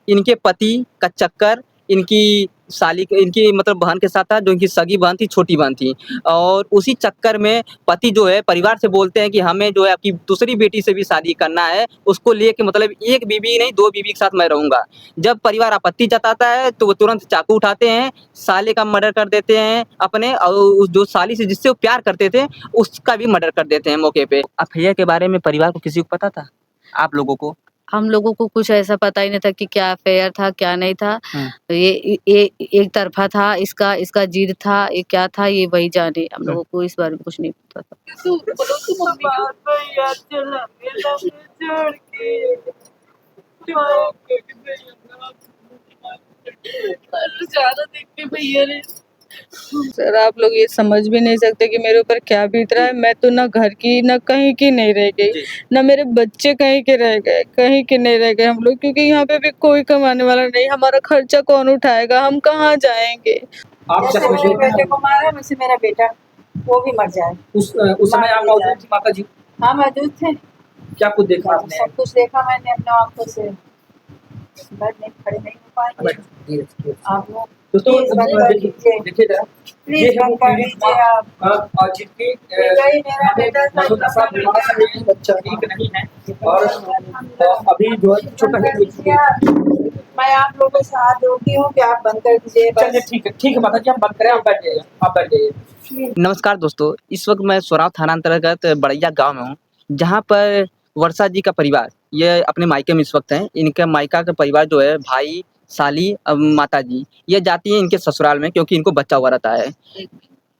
इनके पति का चक्कर इनकी इनकी मतलब बहन के साथ था, जो इनकी सगी बहन थी, छोटी बहन थी। और उसी चक्कर में पति जो है परिवार से बोलते हैं कि हमें जो है आपकी दूसरी बेटी से भी शादी करना है, उसको लेके मतलब 1 बीवी नहीं 2 बीवी के साथ मैं रहूँगा। जब परिवार आपत्ति जताता है तो वो तुरंत चाकू उठाते हैं, साले का मर्डर कर देते हैं अपने और उस जो साली से जिससे वो प्यार करते थे, उसका भी मर्डर कर देते हैं मौके पे। अफेयर के बारे में परिवार को किसी को पता था? आप लोगों को? हम लोगों को कुछ ऐसा पता ही नहीं था कि क्या अफेयर था, क्या नहीं था। हुँ। ये एक तरफ़ा था, इसका जिद था, ये क्या था ये वही जाने। हम लोगों को इस बारे में कुछ नहीं पता था। सर आप लोग ये समझ भी नहीं सकते कि मेरे ऊपर क्या बीत रहा है। मैं तो ना घर की ना कहीं की नहीं रह गई, ना मेरे बच्चे कहीं के रह गए, कहीं के नहीं रह गए हम लोग, क्योंकि यहाँ पे भी कोई कमाने वाला नहीं। हमारा खर्चा कौन उठाएगा, हम कहाँ जाएंगे। जैसे मेरे बेटे को मारा वैसे मेरा बेटा वो भी मर जाए। उस समय आप मौजूद थी माता जी? हाँ मौजूद थे। क्या कुछ देखा आपने? सब कुछ देखा मैंने अपने आंखों से। बैठ नहीं खड़े नहीं हो पाएंगे आप लोग। प्लीज बंद कर दीजिए, देखिए जरा, प्लीज बंद कर दीजिए आप। और जिसकी कहीं मेरा बेटा बच्चा ठीक नहीं है और अभी जो है छोटा है। मैं आप लोगों से हाथ जोड़ती हूँ कि आप बंद कर दीजिए। चलिए ठीक है माता जी, हम बंद करें, आप बैठ जाइए, आप बैठ जाइए। नमस्कार दोस्तों, इस वक्त मैं सोराव थाना अंतर्गत बड़ैया गांव में हूँ, जहाँ पर वर्षा जी का परिवार ये अपने मायके में इस वक्त हैं। इनका मायका का परिवार जो है भाई, साली माता जी ये जाती है इनके ससुराल में, क्योंकि इनको बच्चा हुआ रहता है।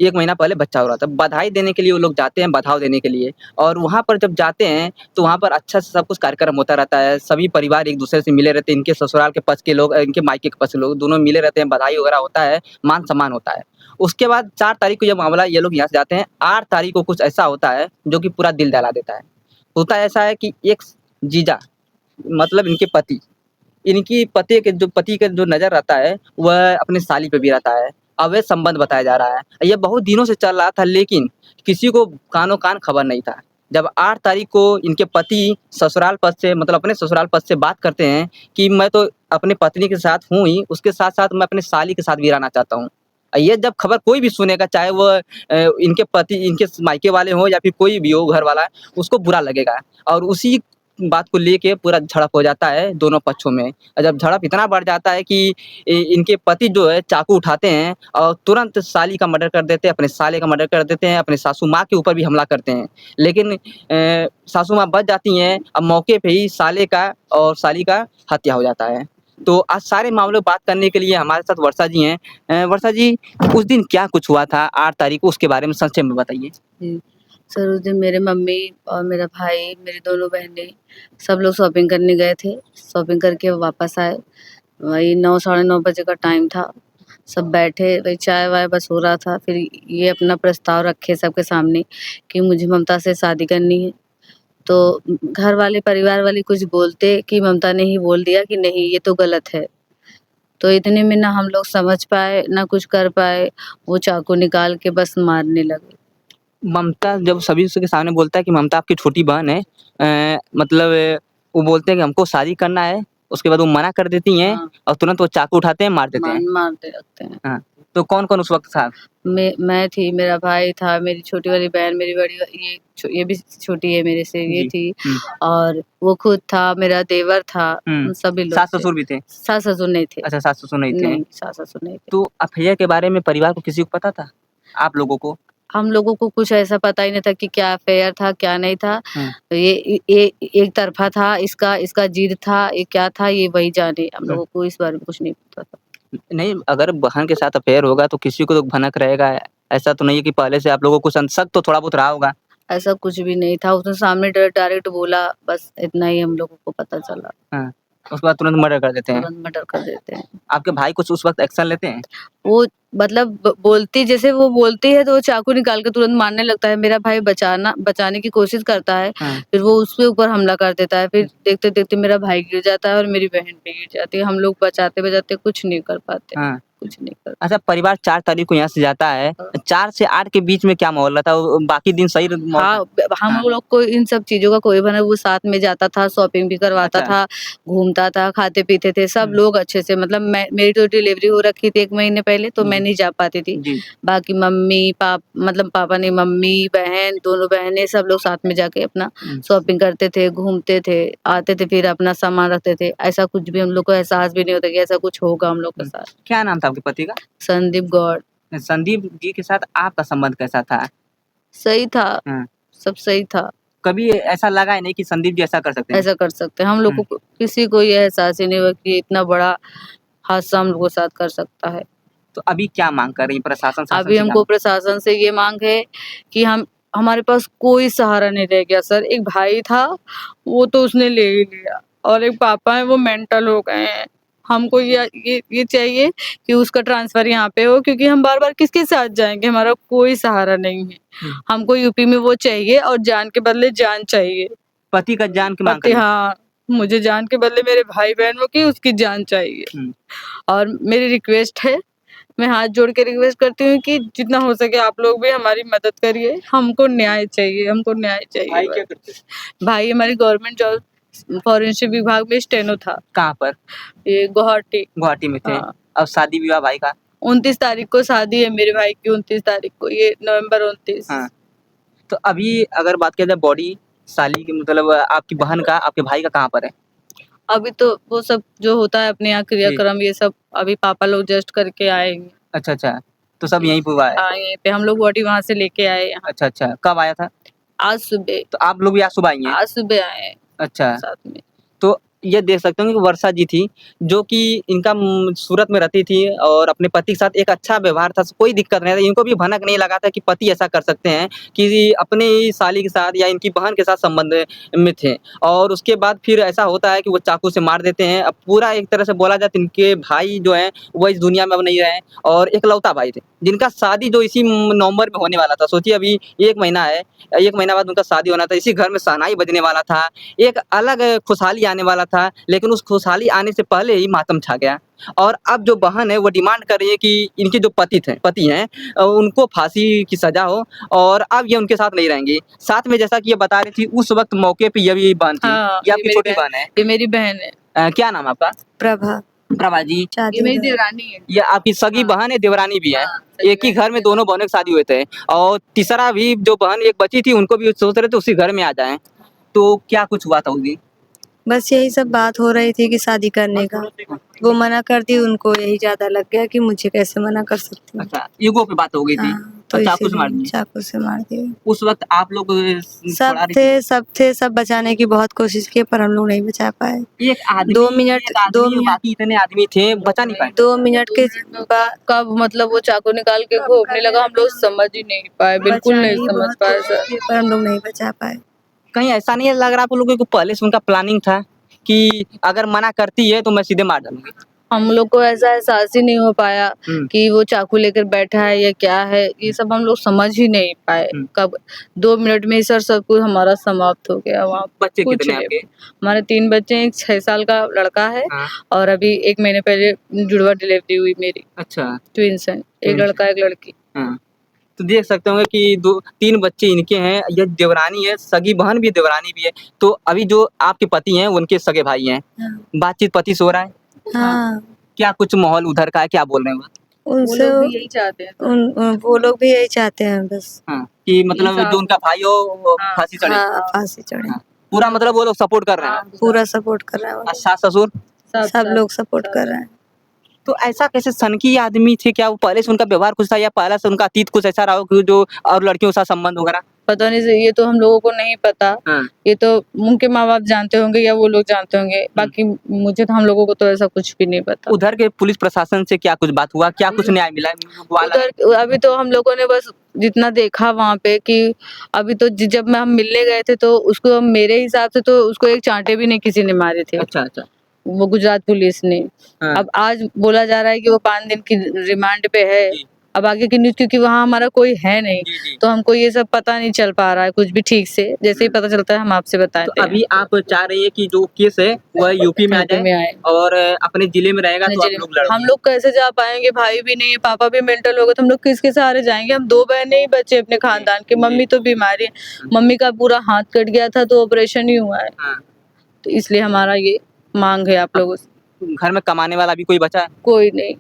1 महीना पहले बच्चा हो रहा था। बधाई देने के लिए वो लोग जाते हैं, बधाव देने के लिए। और वहाँ पर जब जाते हैं, तो वहाँ पर अच्छा से सब कुछ कार्यक्रम होता रहता है। सभी परिवार एक-दूसरे से मिले रहते हैं। इनके ससुराल के पक्ष के लोग इनके मायके के पक्ष के लोग दोनों मिले रहते हैं, बधाई वगैरह होता है, मान-सम्मान होता है। उसके बाद 4 तारीख को ये मामला ये लोग यहाँ से जाते हैं। 8 तारीख को कुछ ऐसा होता है, जो कि पूरा दिल दहला देता है। होता ऐसा है कि एक जीजा मतलब इनके पति, इनकी पति का जो नज़र रहता है, वह अपने साली पे भी रहता है। अवैध संबंध बताया जा रहा है। ये बहुत दिनों से चल रहा था, लेकिन किसी को कानो-कान खबर नहीं था। जब 8 तारीख को इनके पति ससुराल पक्ष से मतलब अपने ससुराल पक्ष से बात करते हैं कि मैं तो अपनी पत्नी के साथ हूँ ही, उसके साथ-साथ मैं अपने साली के साथ भी रहना चाहता हूँ। ये जब खबर कोई भी सुनेगा, चाहे वो इनके पति इनके मायके वाले हों या फिर कोई भी हो घर वाला, उसको बुरा लगेगा और उसी बात को लेके पूरा झड़प हो जाता है दोनों पक्षों में। और जब झड़प इतना बढ़ जाता है कि इनके पति जो है चाकू उठाते हैं और तुरंत साली का मर्डर कर देते हैं, अपने साले का मर्डर कर देते हैं, अपने सासू माँ के ऊपर भी हमला करते हैं। लेकिन सासू माँ बच जाती हैं, अब मौके पे ही साले का और साली का हत्या हो जाता है। तो आज सारे मामले बात करने के लिए हमारे साथ वर्षा जी हैं। वर्षा जी, उस दिन क्या कुछ हुआ था 8 तारीख को, उसके बारे में संक्षेप में बताइए? सर उस दिन मेरे मम्मी और मेरा भाई, मेरी दोनों बहनें सब लोग शॉपिंग करने गए थे। शॉपिंग करके वापस आए। वही 9 साढ़े 9 बजे का टाइम था। सब बैठे वही चाय-वाय बस हो रहा था। फिर ये अपना प्रस्ताव रखे सबके सामने कि मुझे ममता से शादी करनी है। तो घर वाले परिवार वाले कुछ बोलते कि ममता ने ही बोल दिया कि नहीं ये तो गलत है। तो इतने में ना हम लोग समझ पाए, ना कुछ कर पाए। वो चाकू निकाल के बस मारने लगे। ममता जब सभी के सामने बोलता है कि ममता आपकी छोटी बहन है, मतलब वो बोलते हैं कि हमको शादी करना है, उसके बाद वो मना कर देती हैं हाँ। और तुरंत वो चाकू उठाते हैं, मार देते हैं। मारते लगते हैं। हाँ, तो कौन-कौन उस वक़्त था? मैं थी, मेरा भाई था, मेरी छोटी वाली बहन, मेरी बड़ी ये भी छोटी है मेरे से, ये जी। थी हुँ। और वो खुद था, मेरा देवर था, हुँ। सभी लोग थे। सास-ससुर भी थे? सास-ससुर नहीं थे। अच्छा, सास-ससुर नहीं थे। नहीं, सास-ससुर नहीं थे। तो अफैया के बारे में परिवार को किसी को पता था? आप लोगों को? हम लोगों को कुछ ऐसा पता ही नहीं था कि क्या अफेयर था, क्या नहीं था। हुँ। ये एक तरफ़ा था, इसका जिद था, ये क्या था ये वही जाने। हम लोगों को इस बारे में कुछ नहीं पता था। नहीं, अगर बहन के साथ अफेयर होगा तो किसी को तो भनक रहेगा। ऐसा तो नहीं है कि पहले से आप लोगों को शक तो थोड़ा बहुत रहा होगा? ऐसा कुछ भी नहीं था, उसने सामने डायरेक्ट बोला, बस इतना ही हम लोगों को पता चला। हाँ, उसके बाद तुरंत मर्डर कर देते हैं। तुरंत मर्डर कर देते हैं। आपके भाई कुछ उस वक़्त एक्शन लेते हैं? वो मतलब बोलती जैसे वो बोलती है तो वो चाकू निकाल के तुरंत मारने लगता है। मेरा भाई बचाने की कोशिश करता है, हाँ। फिर वो उसके ऊपर हमला कर देता है। फिर देखते-देखते मेरा भाई गिर जाता है और मेरी बहन भी गिर जाती है। हम लोग बचाते-बचाते कुछ नहीं कर पाते। हाँ। कुछ नहीं कर। अच्छा, परिवार 4 तारीख को यहाँ से जाता है, 4 से 8 के बीच में क्या माहौल रहता है? बाकी दिन सही माहौल हाँ, हम हाँ। लोग को इन सब चीज़ों का कोई बना, वो साथ में जाता था, शॉपिंग भी करवाता अच्छा। था, घूमता था, खाते-पीते थे, सब लोग अच्छे से। मतलब मेरी तो डिलीवरी हो रखी थी 1 महीने पहले, तो मैं नहीं जा पाती थी। जी। बाकी मतलब पापा ने मम्मी, बहन, दोनों बहनें सब लोग साथ में जाके अपना शॉपिंग करते थे, घूमते थे, आते थे, फिर अपना सामान रखते थे। ऐसा कुछ भी हम लोग को एहसास भी नहीं होता कि ऐसा कुछ होगा हम लोग के साथ। क्या नाम था आपके पति का? संदीप गौड़। संदीप जी के साथ आपका संबंध कैसा था? सही था, हाँ। सब सही था। कभी ऐसा लगा ही नहीं कि संदीप जी ऐसा कर सकते हैं? ऐसा कर सकते हैं। हम लोग को किसी को ये एहसास ही नहीं हुआ कि इतना बड़ा हादसा हम लोगों के साथ कर सकता है। तो अभी क्या माँग कर रही हैं प्रशासन शासन अभी से हमको क्या? प्रशासन से ये माँग है कि हमारे पास कोई सहारा नहीं रह गया सर। एक भाई था, वो तो उसने ले ही लिया, और एक पापा हैं, वो मेंटल हो गए हैं। हमको ये चाहिए कि उसका ट्रांसफ़र यहाँ पे हो, क्योंकि हम बार-बार किसके साथ जाएँगे? हमारा कोई सहारा नहीं है। हमको यूपी में वो चाहिए, और जान के बदले जान चाहिए। पति का जान की माँग कर पति रही हैं? हाँ, मुझे जान के बदले मेरे भाई-बहनों की उसकी जान चाहिए। और मेरी रिक्वेस्ट है, मैं हाथ जोड़ के रिक्वेस्ट करती हूँ कि जितना हो सके आप लोग भी हमारी मदद करिए। हमको न्याय चाहिए, हमको न्याय चाहिए। भाई क्या करते हैं? भाई हमारी गवर्नमेंट जॉब फॉरेंसिक विभाग में स्टेनो था, कहाँ पर? ये गुवाहाटी। गुवाहाटी में थे। हाँ। अब शादी विवाह भाई का? 29 तारीख को शादी है मेरे भाई की, 29 तारीख को, ये नवंबर 29। हाँ। तो अभी अगर बात किया जाए बॉडी साली की मतलब आपकी बहन का, आपके भाई का कहाँ पर है? अभी तो वो सब जो होता है अपने यहाँ क्रियाक्रम, ये सब अभी पापा लोग जस्ट करके आएँगे। अच्छा, अच्छा। तो सब यहीं पे हुआ है? हाँ, यहीं पे हम लोग बॉडी वहाँ से लेके आए यहाँ। अच्छा, अच्छा। कब आया था? आज सुबह। तो आप लोग भी आज सुबह आई हैं? आज सुबह आए हैं अच्छा। साथ में। तो ये देख सकते हो कि वर्षा जी थी, जो कि इनका सूरत में रहती थी और अपने पति के साथ एक अच्छा व्यवहार था, कोई दिक्कत नहीं था। इनको भी भनक नहीं लगा था कि पति ऐसा कर सकते हैं कि अपने ही साली के साथ या इनकी बहन के साथ संबंध में थे। और उसके बाद फिर ऐसा होता है कि वो चाकू से मार देते हैं। अब पूरा एक तरह से बोला जाए तो इनके भाई जो हैं, वो इस दुनिया में अब नहीं रहे और इकलौता भाई थे, जिनका शादी जो इसी नवंबर में होने वाला था। सोचिए अभी 1 महीना है, 1 महीना बाद उनका शादी होना था। इसी घर में शहनाई बजने वाला था, एक अलग खुशहाली आने वाला था, लेकिन उस खुशहाली आने से पहले ही मातम छा गया। और अब जो बहन है वो डिमांड कर रही है कि इनके जो पति हैं उनको फांसी की सज़ा हो और अब ये उनके साथ नहीं रहेंगी। साथ में जैसा कि ये बता रही थी उस वक़्त मौके पे ये भी बहन थी। हाँ, ये आपकी छोटी बहन है। ये मेरी बहन है। क्या नाम है आपका? प्रभा प्रभा जी। ये मेरी देवरानी है। ये आपकी सगी बहन है, देवरानी भी है। हाँ, सगी एक ही घर में दोनों बहनों की शादी हुए थे और तीसरा भी जो बहन एक बची थी उनको भी सोच रहे थे उसी घर में आ जाएँ। तो क्या कुछ हुआ था उस दिन? बस यही सब बात हो रही थी कि शादी करने का, वो मना कर दी। उनको यही ज्यादा लग गया कि मुझे कैसे मना कर सकती हूँ। अच्छा, ईगो पे बात हो गई थी। हाँ, तो और चाकू से मार इसीलिए दी। चाकू से मार दिए। उस वक़्त आप लोग थोड़ा सब थे, सब बचाने की बहुत कोशिश की, पर हम लोग नहीं बचा पाए। एक आदमी 2 मिनट बाकी इतने आदमी थे, बचा नहीं पाए। 2 मिनट के बाद कब मतलब वो चाकू निकाल के घोंपने लगा, हम लोग समझ ही नहीं पाए, बिल्कुल नहीं समझ पाए सर। पर हम लोग नहीं बचा पाए। कहीं ऐसा नहीं लग रहा आप लोगों को पहले से उनका प्लानिंग था कि अगर मना करती है तो मैं सीधे मार डालूँगी? हम लोग को ऐसा एहसास ही नहीं हो पाया कि वो चाकू लेकर बैठा है या क्या है, ये सब हम लोग समझ ही नहीं पाए। कब 2 मिनट में ही सर सब कुछ हमारा समाप्त हो गया वहाँ। बच्चे कुछ कितने नहीं। आपके? हमारे 3 बच्चे हैं, एक 6 साल का लड़का है हाँ। और अभी 1 महीने पहले जुड़वा डिलीवरी हुई मेरी। अच्छा। ट्विंस हैं, एक ट्विंस। लड़का एक लड़की। हाँ। तो देख सकते होंगे कि 3 बच्चे इनके हैं, ये देवरानी है, सगी बहन भी देवरानी भी है। तो अभी जो आपके पति हैं, वो उनके सगे भाई हैं। बातचीत पति से हो रहा है? हाँ, क्या कुछ माहौल उधर का है, क्या बोल रहे हैं वो? वो उनसे लोग भी यही चाहते हैं। वो लोग भी यही चाहते हैं बस। हाँ, कि मतलब इंसाफ जो उनका भाई हो वो हाँ। फांसी चढ़े। हाँ, फांसी चढ़े। हाँ, पूरा मतलब वो लोग सपोर्ट कर रहे हैं। पूरा सपोर्ट कर रहे हैं वो और सास-ससुर? सब लोग सपोर्ट कर रहे हैं। तो ऐसा कैसे सनकी आदमी थे? क्या वो पहले से उनका व्यवहार कुछ था या पहले से उनका अतीत कुछ ऐसा रहा हो कि जो और लड़कियों के साथ संबंध वगैरह? पता नहीं, ये तो हम लोगों को नहीं पता। हाँ। ये तो उनके माँ-बाप जानते होंगे या वो लोग जानते होंगे। बाकी मुझे तो हम लोगों को तो ऐसा कुछ भी नहीं पता। उधर के पुलिस प्रशासन से क्या कुछ बात हुआ? क्या कुछ न्याय मिला? उधर अभी तो हम लोगों ने बस जितना देखा वहाँ पे कि अभी तो जब हम मिलने गए थे तो उसको मेरे हिसाब से तो उसको एक चांटे भी नहीं किसी ने मारे थे। अच्छा, अच्छा। वो गुजरात पुलिस ने। हाँ। अब आज बोला जा रहा है कि वो 5 दिन की रिमांड पे है। जी। अब आगे की न्यूज़ क्योंकि वहाँ हमारा कोई है नहीं, जी, जी। तो हमको ये सब पता नहीं चल पा रहा है कुछ भी ठीक से। जैसे ही पता चलता है हम आपसे तो बताते हैं। अभी आप चाह रही हैं कि जो केस है वह यूपी में आ यूपी जाए में आए। और अपने जिले में रहेगा तो आप जी, लोग लड़ोगे। हम लोग कैसे जा पाएँगे? भाई भी नहीं है, पापा भी मेंटल हो गए, तो हम लोग किसके सहारे जाएँगे? हम 2 बहनें ही बचे अपने खानदान की, मम्मी तो बीमारी है। मम्मी का पूरा हाथ कट गया था तो ऑपरेशन ही हुआ है। हाँ, तो इसलिए हमारा ये माँग है आप लोगों से। घर में कमाने वाला अभी कोई बचा है? कोई नहीं,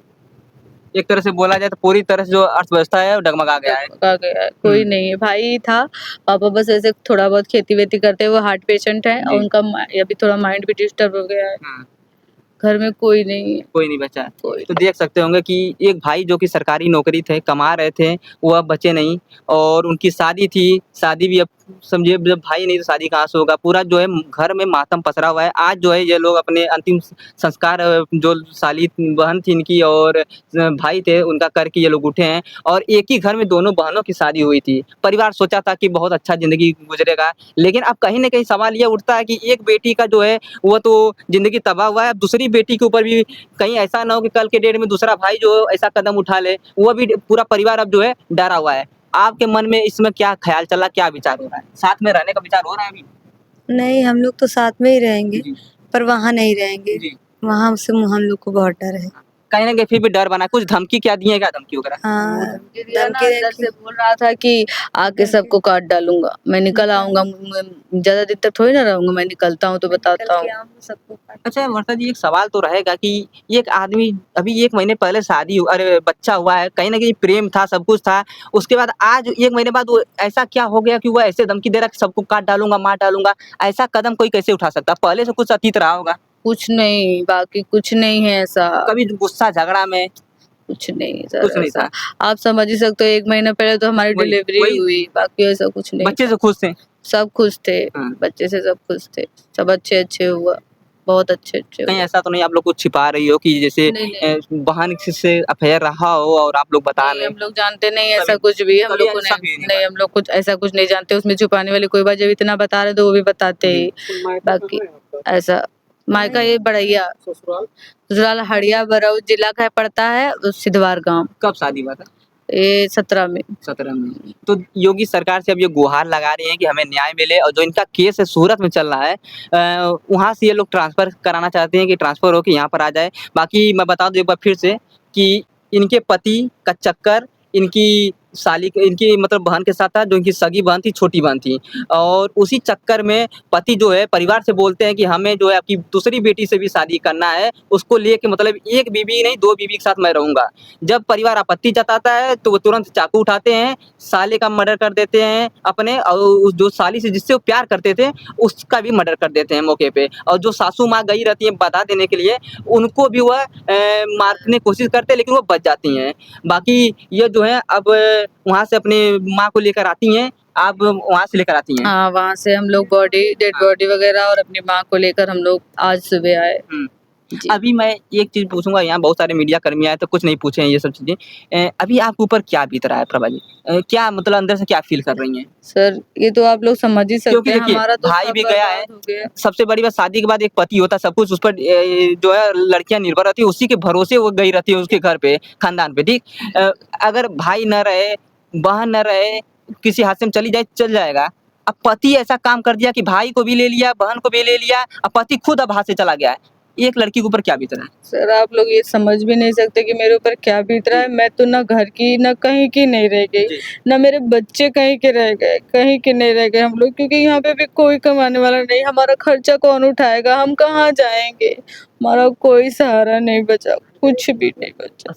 एक तरह से बोला जाए तो पूरी तरह से जो अर्थव्यवस्था है वो डगमगा गया है। डगमगा गया है, कोई हुँ। नहीं है। भाई ही था, पापा बस ऐसे थोड़ा बहुत खेती-वेती करते हैं, वो हार्ट पेशेंट हैं और जी। उनका अभी थोड़ा माइंड भी डिस्टर्ब हो गया है। हाँ, घर में कोई नहीं है, कोई नहीं बचा है। कोई तो देख सकते होंगे कि एक भाई जो कि सरकारी नौकरी थे, कमा रहे थे, वो अब बचे नहीं और उनकी शादी थी, शादी भी अब समझिए जब भाई नहीं तो शादी कहाँ से होगा? पूरा जो है घर में मातम पसरा हुआ है। आज जो है ये लोग अपने अंतिम संस्कार जो साली बहन थी इनकी और भाई थे उनका करके ये लोग उठे हैं और एक ही घर में दोनों बहनों की शादी हुई थी। परिवार सोचा था कि बहुत अच्छा ज़िंदगी गुज़रेगा, लेकिन अब कहीं न कहीं सवाल ये उठता है कि एक बेटी का जो है वो तो ज़िंदगी तबाह हुआ है, अब दूसरी बेटी के ऊपर भी कहीं ऐसा ना हो कि कल के डेट में दूसरा भाई जो ऐसा कदम उठा ले, वो भी पूरा परिवार अब जो है डरा हुआ है। आपके मन में इसमें क्या ख़्याल चला, क्या विचार हो रहा है? साथ में रहने का विचार हो रहा है अभी? नहीं, हम लोग तो साथ में ही रहेंगे, जी, पर वहाँ नहीं रहेंगे। जी। वहाँ से हम लोग को बहुत डर है। कहीं न कहीं फिर भी डर बना है। कुछ धमकी क्या दिए हैं क्या धमकी वगैरह? हाँ, धमकी दिया ना, धमकी अंदर देके से बोल रहा था कि आके सबको काट डालूँगा, मैं निकल आऊँगा, ज़्यादा दिन तक थोड़ी ना रहूँगा, मैं निकलता हूँ तो बताता हूँ। सबको काट अच्छा वर्षा जी एक सवाल तो रहेगा कि एक आदमी अभी 1 महीने पहले शादी अरे बच्चा हुआ है, कहीं न कहीं प्रेम था, सब कुछ था। उसके बाद आज 1 महीने बाद वो ऐसा क्या हो गया कि वो ऐसे धमकी दे रहा है कि सबको काट डालूँगा, मार डालूँगा। ऐसा कदम कोई कैसे उठा सकता है? पहले से कुछ अतीत रहा होगा। कुछ नहीं, बाकी कुछ नहीं है ऐसा, कभी गुस्सा झगड़ा में कुछ नहीं है कुछ सर नहीं ऐसा। था। आप समझ ही सकते हो 1 महीना पहले तो हमारी वही डिलीवरी वही हुई, बाकी ऐसा कुछ नहीं बच्चे था। से खुश थे। सब खुश थे, हाँ। बच्चे से सब खुश थे, सब अच्छे-अच्छे हुआ, बहुत अच्छे-अच्छे कहीं हुआ। ऐसा तो नहीं आप लोग कुछ छिपा रही हो कि जैसे नहीं, नहीं, बहन से अफेयर रहा हो और आप लोग बता नहीं रहे हम लोग जानते नहीं ऐसा कभी कुछ भी, हम कभी लोग को ऐसा नहीं भी नहीं नहीं हम लोग कुछ ऐसा कुछ नहीं जानते, उसमें छुपाने वाली कोई बात जब इतना बता रहे तो वो भी बताते जी। ही, बाकी ऐसा मायका ये बड़ैया, ससुराल हड़िया बरौल जिला का पड़ता है, सिद्धवार गाँव, कब शादी हुआ था? ये 17 में। 17 में। तो योगी सरकार से अब ये गुहार लगा रही हैं कि हमें न्याय मिले और जो इनका केस है सूरत में चल रहा है वहाँ से ये लोग ट्रांसफ़र कराना चाहते हैं कि ट्रांसफ़र होके यहाँ पर आ जाए। बाकी मैं बता दूँ एक बार फिर से कि इनके पति का चक्कर इनकी साली इनकी मतलब बहन के साथ था, जो इनकी सगी बहन थी, छोटी बहन थी और उसी चक्कर में पति जो है परिवार से बोलते हैं कि हमें जो है आपकी दूसरी बेटी से भी शादी करना है, उसको लेके मतलब एक बीवी नहीं 2 बीवी के साथ मैं रहूँगा। जब परिवार आपत्ति जताता है तो वो तुरंत चाकू उठाते हैं, साले का मर्डर कर देते हैं अपने और उस जो साली से जिससे वो प्यार करते थे, उसका भी मर्डर कर देते हैं मौके पे और जो सासू माँ गई रहती हैं बता देने के लिए, उनको भी वह मारने की कोशिश करते हैं लेकिन वो बच जाती हैं। बाकी ये जो है अब वहाँ से अपनी माँ को लेकर आती हैं, आप वहाँ से लेकर आती हैं। हाँ, वहाँ से हम लोग डेड हाँ। बॉडी वगैरह और अपनी माँ को लेकर हम लोग आज सुबह आए। हुँ। जी। अभी मैं एक चीज़ पूछूँगा यहाँ बहुत सारे मीडिया कर्मी आए तो कुछ नहीं पूछे हैं ये सब चीज़ें। अभी आपके ऊपर क्या बीत रहा है प्रभा जी? क्या मतलब अंदर से क्या फ़ील कर रही हैं? सर, ये तो आप लोग समझ ही सकते क्योंकि हैं, देखिए हमारा तो भाई सब भी गया है, बर्बाद हो गया। सबसे बड़ी बात शादी के बाद एक पति होता है, सब कुछ उस पर जो है लड़कियाँ निर्भर रहती है, उसी के भरोसे वो गई रहती है उसके घर पे, खानदान पे, ठीक? अगर भाई ना रहे, बहन ना रहे, किसी हादसे में चली जाए, चल जाएगा। अब पति ऐसा काम कर दिया कि भाई को भी ले लिया, बहन को भी ले लिया, अब पति खुद अब हाथ से चला गया है। एक लड़की के ऊपर क्या बीत रहा है? सर, आप लोग ये समझ भी नहीं सकते कि मेरे ऊपर क्या बीत रहा है। मैं तो ना घर की, ना कहीं की नहीं रह गई, जी। ना मेरे बच्चे कहीं के रह गए, कहीं के नहीं रह गए हम लोग क्योंकि यहाँ पे भी कोई कमाने वाला नहीं, हमारा खर्चा कौन उठाएगा? हम कहाँ जाएँगे? हमारा कोई सहारा नहीं बचा, कुछ भी नहीं बचा।